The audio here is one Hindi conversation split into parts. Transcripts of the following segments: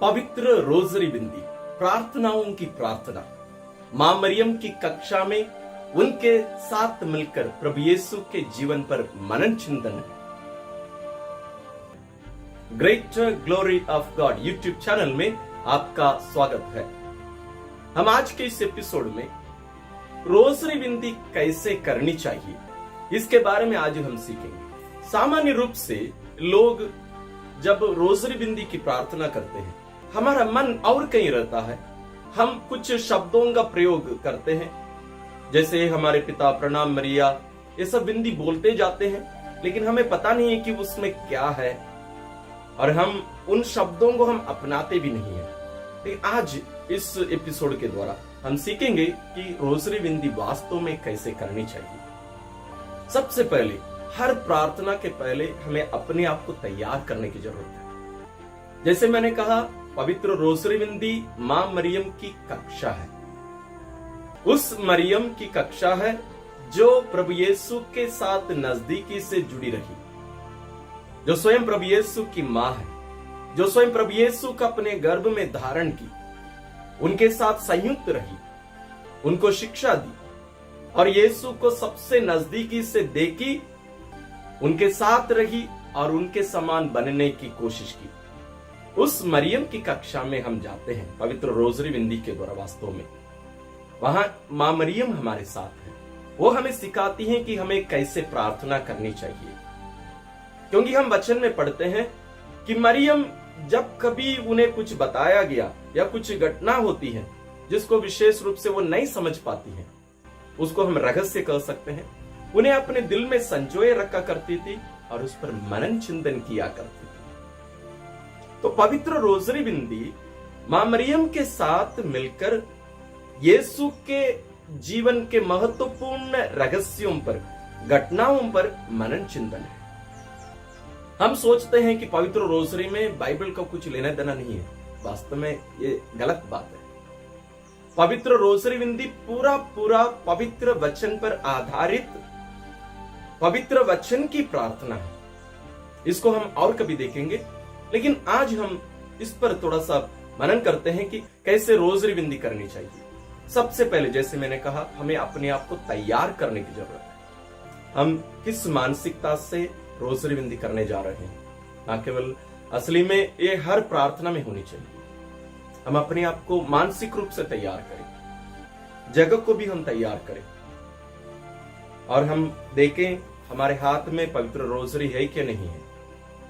पवित्र रोजरी बिंदी प्रार्थनाओं की प्रार्थना मां मरियम की कक्षा में उनके साथ मिलकर प्रभु यीशु के जीवन पर मनन चिंतन। Greater glory of God YouTube channel में आपका स्वागत है। हम आज के इस एपिसोड में रोजरी बिंदी कैसे करनी चाहिए इसके बारे में आज हम सीखेंगे। सामान्य रूप से लोग जब रोजरी बिंदी की प्रार्थना करते हैं हमारा मन और कहीं रहता है। हम कुछ शब्दों का प्रयोग करते हैं, जैसे हमारे पिता प्रणाम मरिया, ये सब बिंदी बोलते जाते हैं, लेकिन हमें पता नहीं है कि उसमें क्या है और हम उन शब्दों को हम अपनाते भी नहीं है। लेकिन आज इस एपिसोड के द्वारा हम सीखेंगे कि रोजरी बिंदी वास्तव में कैसे करनी चाहिए। सबसे पहले हर प्रार्थना के पहले हमें अपने आप को तैयार करने की जरूरत है। जैसे मैंने कहा, पवित्र रोजरी बिंदी मां मरियम की कक्षा है। उस मरियम की कक्षा है जो प्रभु यीशु के साथ नजदीकी से जुड़ी रही, जो स्वयं प्रभु यीशु की मां है, जो स्वयं प्रभु यीशु का अपने गर्भ में धारण की, उनके साथ संयुक्त रही, उनको शिक्षा दी और यीशु को सबसे नजदीकी से देखी, उनके साथ रही और उनके समान बनने की कोशिश की। उस मरियम की कक्षा में हम जाते हैं पवित्र रोजरी बिंदी के द्वारा। वास्तव में वहां मां मरियम हमारे साथ है। वो हमें सिखाती हैं कि हमें कैसे प्रार्थना करनी चाहिए, क्योंकि हम वचन में पढ़ते हैं कि मरियम जब कभी उन्हें कुछ बताया गया या कुछ घटना होती है जिसको विशेष रूप से वो नहीं समझ पाती है, उसको हम रहस्य कह सकते हैं, उन्हें अपने दिल में संजोए रखा करती थी और उस पर मनन चिंतन किया करती थी। तो पवित्र रोजरी बिंदी मां मरियम के साथ मिलकर यीशु के जीवन के महत्वपूर्ण रहस्यों पर, घटनाओं पर मनन चिंतन है। हम सोचते हैं कि पवित्र रोजरी में बाइबल का कुछ लेना देना नहीं है। वास्तव में ये गलत बात है। पवित्र रोजरी बिंदी पूरा पवित्र वचन पर आधारित पवित्र वचन की प्रार्थना है। इसको हम और कभी देखेंगे, लेकिन आज हम इस पर थोड़ा सा मनन करते हैं कि कैसे रोजरी बिंदी करनी चाहिए। सबसे पहले जैसे मैंने कहा, हमें अपने आप को तैयार करने की जरूरत है। हम किस मानसिकता से रोजरी बिंदी करने जा रहे हैं, ना केवल असली में ये हर प्रार्थना में होनी चाहिए। हम अपने आप को मानसिक रूप से तैयार करें, जगह को भी हम तैयार करें और हम देखें हमारे हाथ में पवित्र रोजरी है कि नहीं है।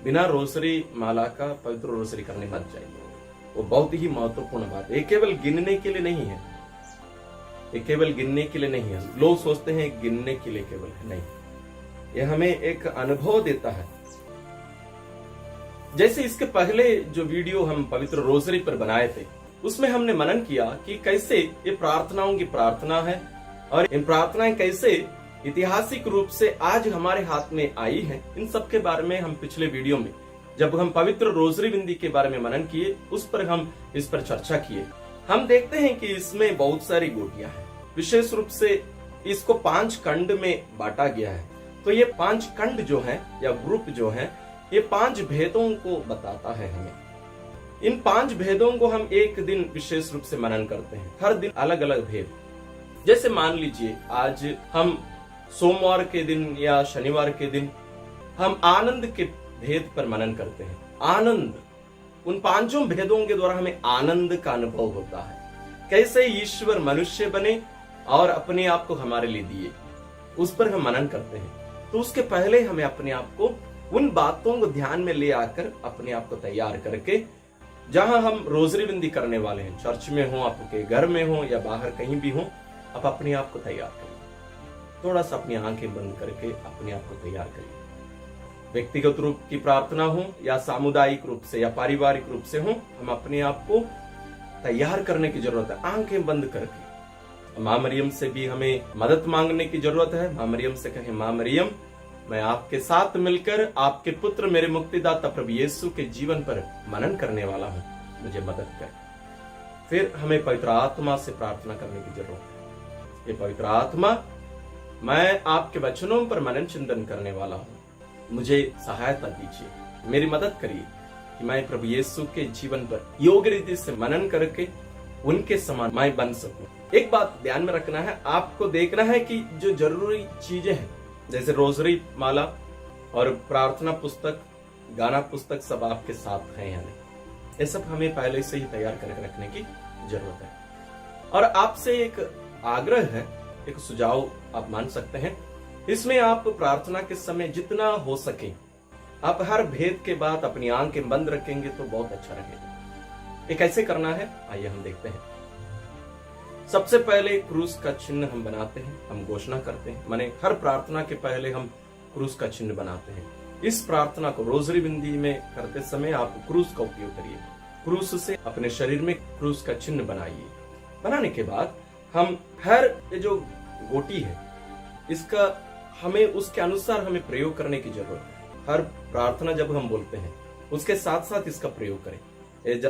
बिना रोजरी माला का पवित्र रोजरी करने मत जाइए। वो बहुत ही महत्वपूर्ण बात है। ये केवल गिनने के लिए नहीं है, ये केवल गिनने के लिए नहीं है। लोग सोचते हैं गिनने के लिए केवल है, नहीं, ये हमें एक अनुभव देता है। जैसे इसके पहले जो वीडियो हम पवित्र रोजरी पर बनाए थे, उसमें हमने मनन किया कि कैसे ये प्रार्थनाओं की प्रार्थना है और इन प्रार्थनाएं कैसे ऐतिहासिक रूप से आज हमारे हाथ में आई है। इन सब के बारे में हम पिछले वीडियो में, जब हम पवित्र रोजरी बिंदी के बारे में मनन किए, उस पर हम इस पर चर्चा किए। हम देखते हैं कि इसमें बहुत सारी गोटियां हैं। विशेष रूप से इसको 5 खंड में बांटा गया है। तो ये 5 खंड जो है या ग्रुप जो है, ये 5 भेदों को बताता है हमें। इन 5 भेदों को हम एक दिन विशेष रूप से मनन करते हैं, हर दिन अलग अलग भेद। जैसे मान लीजिए आज हम सोमवार के दिन या शनिवार के दिन हम आनंद के भेद पर मनन करते हैं। आनंद, उन 5 भेदों के द्वारा हमें आनंद का अनुभव होता है। कैसे ईश्वर मनुष्य बने और अपने आप को हमारे लिए दिए, उस पर हम मनन करते हैं। तो उसके पहले हमें अपने आप को उन बातों को ध्यान में ले आकर अपने आप को तैयार करके, जहां हम रोजरी बिंदी करने वाले हैं, चर्च में हो, आपके घर में हो या बाहर कहीं भी हो, आप अपने आप को तैयार करें। थोड़ा सा अपनी आंखें बंद करके अपने आप को तैयार करिए। व्यक्तिगत रूप की प्रार्थना हो या सामुदायिक रूप से या पारिवारिक रूप से हो, हम अपने आप को तैयार करने की जरूरत है, आंखें बंद करके। मां मरियम से भी हमें मदद मांगने की जरूरत है। मां मरियम से कहें, मां मरियम, मैं आपके साथ मिलकर आपके पुत्र मेरे मुक्तिदाता प्रभु यीशु के जीवन पर मनन करने वाला हूं, मुझे मदद कर। फिर हमें पवित्र आत्मा से प्रार्थना करने की जरूरत है। ये पवित्र आत्मा, मैं आपके वचनों पर मनन चिंतन करने वाला हूं, मुझे सहायता दीजिए, मेरी मदद करिए। कि मैं प्रभु यीशु के जीवन पर योग्य रीति से मनन करके उनके समान मैं बन सकूं। एक बात ध्यान में रखना है, आपको देखना है कि जो जरूरी चीजें हैं जैसे रोजरी माला और प्रार्थना पुस्तक, गाना पुस्तक सब आपके साथ हैं या नहीं, ये सब हमें पहले से ही तैयार करके रखने की जरूरत है। और आपसे एक आग्रह है, एक सुझाव आप मान सकते हैं, इसमें आप प्रार्थना के समय जितना हो सके आप हर भेद के बाद अपनी आंखें बंद रखेंगे तो बहुत अच्छा रहेगा। ये कैसे करना है आइए हम देखते हैं। सबसे पहले क्रूस का चिन्ह हम बनाते हैं, हम घोषणा करते हैं, माने हर प्रार्थना के पहले हम क्रूस का चिन्ह बनाते हैं। इस प्रार्थना को रोजरी बिंदी में करते समय आप क्रूस का उपयोग करिए, क्रूस से अपने शरीर में क्रूस का चिन्ह बनाइए। बनाने के बाद हम हर ये जो गोटी है इसका हमें उसके अनुसार हमें प्रयोग करने की जरूरत है। हर प्रार्थना जब हम बोलते हैं उसके साथ साथ इसका प्रयोग करें।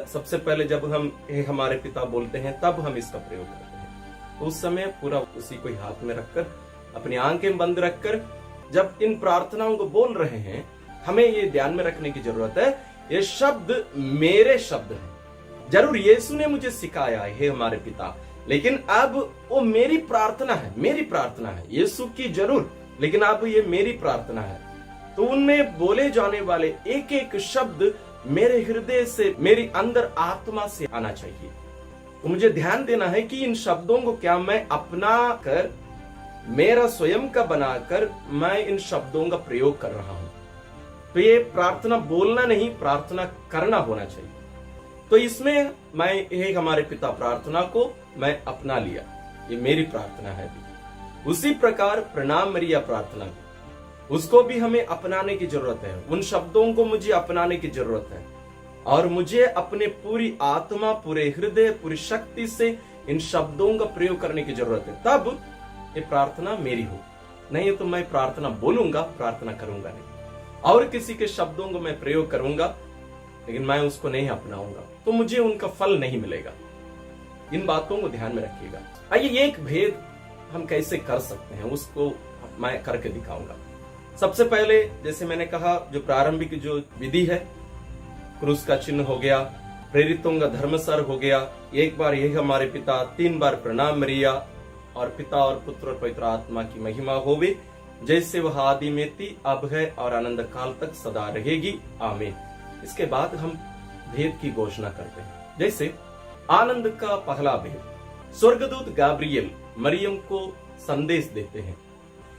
सबसे पहले जब हम हे हमारे पिता बोलते हैं तब हम इसका प्रयोग करते हैं, तो उस समय पूरा उसी को हाथ में रखकर अपनी आंखें बंद रखकर जब इन प्रार्थनाओं को बोल रहे हैं हमें ये ध्यान में रखने की जरूरत है, ये शब्द मेरे शब्द हैं। जरूर यीशु ने मुझे सिखाया है हे हमारे पिता, लेकिन अब वो मेरी प्रार्थना है, मेरी प्रार्थना है यीशु की जरूर, लेकिन अब ये मेरी प्रार्थना है। तो उनमें बोले जाने वाले एक एक शब्द मेरे हृदय से, मेरी अंदर आत्मा से आना चाहिए। तो मुझे ध्यान देना है कि इन शब्दों को क्या मैं अपना कर, मेरा स्वयं का बनाकर मैं इन शब्दों का प्रयोग कर रहा हूं। तो ये प्रार्थना बोलना नहीं, प्रार्थना करना होना चाहिए। तो इसमें मैं एक हमारे पिता प्रार्थना को मैं अपना लिया, ये मेरी प्रार्थना है। उसी प्रकार प्रणाम मरिया प्रार्थना भी, उसको भी हमें अपनाने की जरूरत है, उन शब्दों को मुझे अपनाने की जरूरत है और मुझे अपने पूरी आत्मा, पूरे हृदय, पूरी शक्ति से इन शब्दों का प्रयोग करने की जरूरत है, तब ये प्रार्थना मेरी हो। नहीं तो मैं प्रार्थना बोलूंगा, प्रार्थना करूंगा नहीं, और किसी के शब्दों को मैं प्रयोग करूंगा लेकिन मैं उसको नहीं अपनाऊंगा तो मुझे उनका फल नहीं मिलेगा। इन बातों को ध्यान में रखिएगा। आइए एक भेद हम कैसे कर सकते हैं उसको मैं करके दिखाऊंगा। सबसे पहले जैसे मैंने कहा, जो प्रारंभिक जो विधि है, क्रूस का चिन्ह हो गया, प्रेरितों का धर्मसार हो गया, एक बार यही हमारे पिता, 3 बार प्रणाम मरिया, और पिता और पुत्र और पवित्र आत्मा की महिमा होवे, जैसे वह आदि में थी, अब है और अनंत काल तक सदा रहेगी, आमीन। इसके बाद हम भेद की घोषणा करते हैं। जैसे आनंद का पहला भेद, स्वर्गदूत गैब्रियल मरियम को संदेश देते हैं।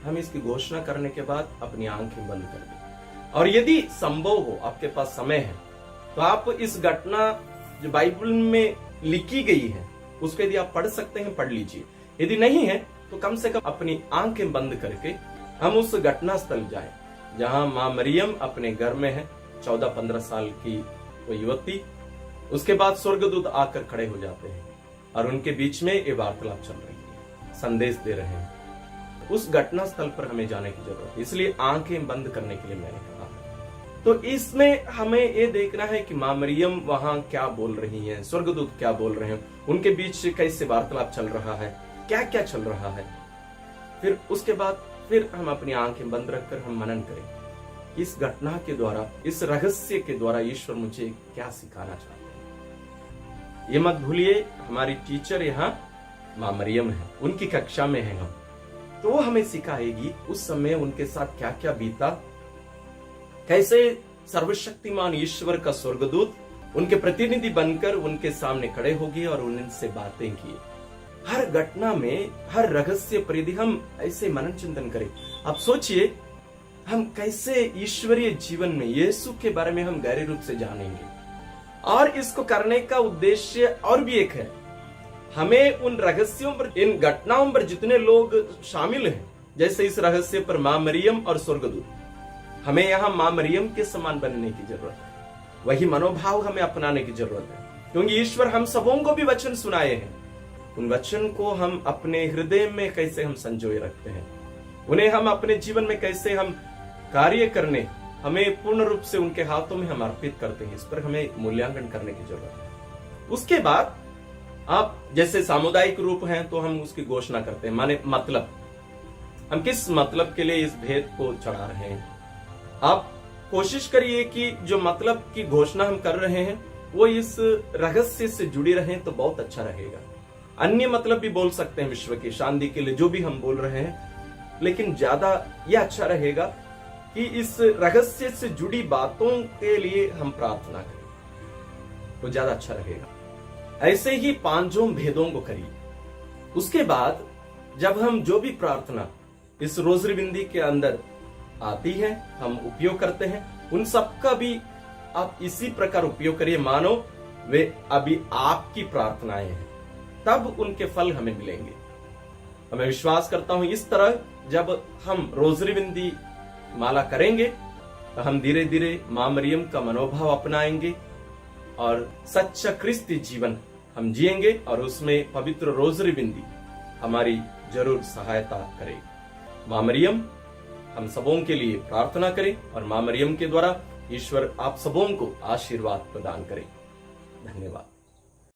हम इसकी घोषणा करने के बाद अपनी आंखें बंद कर दें, और यदि संभव हो, आपके पास समय है, तो आप इस घटना जो बाइबल में लिखी गई है उसको यदि आप पढ़ सकते हैं पढ़ लीजिए। यदि नहीं है तो कम से कम अपनी आंखें बंद करके हम उस घटना स्थल जाए जहां मां मरियम अपने घर में है, 14-15 साल की वो युवती। उसके बाद स्वर्गदूत आकर खड़े हो जाते हैं और उनके बीच में ये वार्तालाप चल रही है, संदेश दे रहे हैं। उस घटना स्थल पर हमें जाने की जरूरत है, इसलिए आंखें बंद करने के लिए मैंने कहा। तो इसमें हमें ये देखना है कि मां मरियम वहां क्या बोल रही हैं, स्वर्गदूत क्या बोल रहे हैं, उनके बीच कैसे वार्तालाप चल रहा है, क्या क्या चल रहा है। फिर उसके बाद फिर हम अपनी आंखें बंद रखकर हम मनन करें, इस घटना के द्वारा, इस रहस्य के द्वारा ईश्वर मुझे क्या सिखाना चाहते हैं। ये मत भूलिए, हमारी टीचर यहाँ मां मरियम है, उनकी कक्षा में है हम, तो वो हमें सिखाएगी उस समय उनके साथ क्या क्या बीता, कैसे सर्वशक्तिमान ईश्वर का स्वर्गदूत उनके प्रतिनिधि बनकर उनके सामने खड़े होगी और उनसे बातें की। हर घटना में, हर रहस्य परिधि हम ऐसे मनन चिंतन करें। आप सोचिए हम कैसे ईश्वरीय जीवन में यीशु के बारे में हम गहरे रूप से जानेंगे। और इसको करने का उद्देश्य और भी एक है, हमें उन रहस्यों पर, इन घटनाओं पर जितने लोग शामिल हैं, जैसे इस रहस्य पर मां मरियम और स्वर्गदूत, हमें यहाँ मां मरियम के समान बनने की जरूरत है। वही मनोभाव हमें अपनाने की जरूरत है, क्योंकि ईश्वर हम सबों को भी वचन सुनाए हैं। उन वचन को हम अपने हृदय में कैसे हम संजोए रखते हैं, उन्हें हम अपने जीवन में कैसे हम कार्य करने, हमें पूर्ण रूप से उनके हाथों में हम अर्पित करते हैं, इस पर हमें मूल्यांकन करने की जरूरत है। उसके बाद आप जैसे सामुदायिक रूप हैं तो हम उसकी घोषणा करते हैं, माने मतलब हम किस मतलब के लिए इस भेद को चढ़ा रहे हैं। आप कोशिश करिए कि जो मतलब की घोषणा हम कर रहे हैं वो इस रहस्य से जुड़ी रहे तो बहुत अच्छा रहेगा। अन्य मतलब भी बोल सकते हैं विश्व की शांति के लिए जो भी हम बोल रहे हैं, लेकिन ज्यादा यह अच्छा रहेगा कि इस रहस्य से जुड़ी बातों के लिए हम प्रार्थना करें, तो ज्यादा अच्छा रहेगा। ऐसे ही पांचों भेदों को करिए। उसके बाद जब हम जो भी प्रार्थना इस रोजरी बिंदी के अंदर आती है, हम उपयोग करते हैं, उन सबका भी आप इसी प्रकार उपयोग करिए, मानो वे अभी आपकी प्रार्थनाएं हैं, तब उनके फल हमें मिलेंगे। मैं विश्वास करता हूं इस तरह जब हम रोजरी बिंदी माला करेंगे तो हम धीरे धीरे मां मरियम का मनोभाव अपनाएंगे और सच्चा क्रिस्ती जीवन हम जिएंगे और उसमें पवित्र रोजरी बिंदी हमारी जरूर सहायता करेगी। मां मरियम हम सबों के लिए प्रार्थना करें और मां मरियम के द्वारा ईश्वर आप सबों को आशीर्वाद प्रदान करें। धन्यवाद।